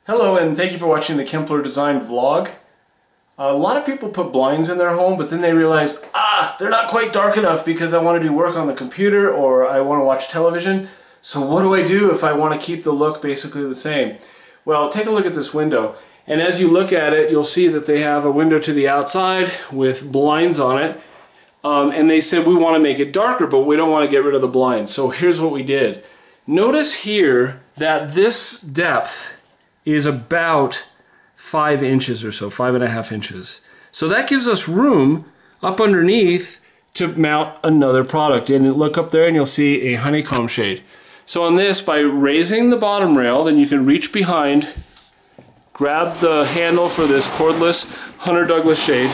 Hello, and thank you for watching the Kempler design vlog. A lot of people put blinds in their home, but then they realize, they're not quite dark enough because I want to do work on the computer or I want to watch television. So what do I do if I want to keep the look basically the same? Well, take a look at this window. And as you look at it, you'll see that they have a window to the outside with blinds on it. And they said we want to make it darker, but we don't want to get rid of the blinds. So here's what we did. Notice here that this depth is about 5 inches or so, 5.5 inches. So that gives us room up underneath to mount another product. And look up there and you'll see a honeycomb shade. So on this, by raising the bottom rail, then you can reach behind, grab the handle for this cordless Hunter Douglas shade.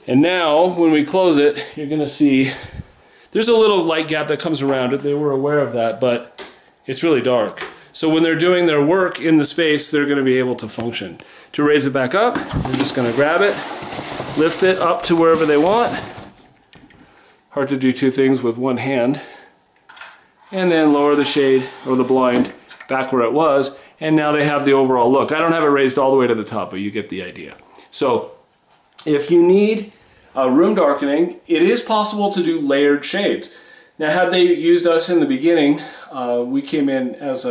And now, when we close it, you're gonna see there's a little light gap that comes around it. They were aware of that, but it's really dark. So when they're doing their work in the space, they're going to be able to function. To raise it back up, they're just going to grab it, lift it up to wherever they want. Hard to do two things with one hand. And then lower the shade or the blind back where it was, and now they have the overall look. I don't have it raised all the way to the top, but you get the idea. So if you need room darkening, it is possible to do layered shades. Now, had they used us in the beginning, we came in as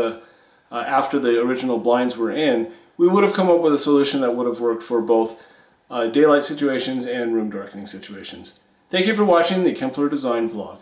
after the original blinds were in, we would have come up with a solution that would have worked for both daylight situations and room darkening situations. Thank you for watching the Kempler Design Vlog.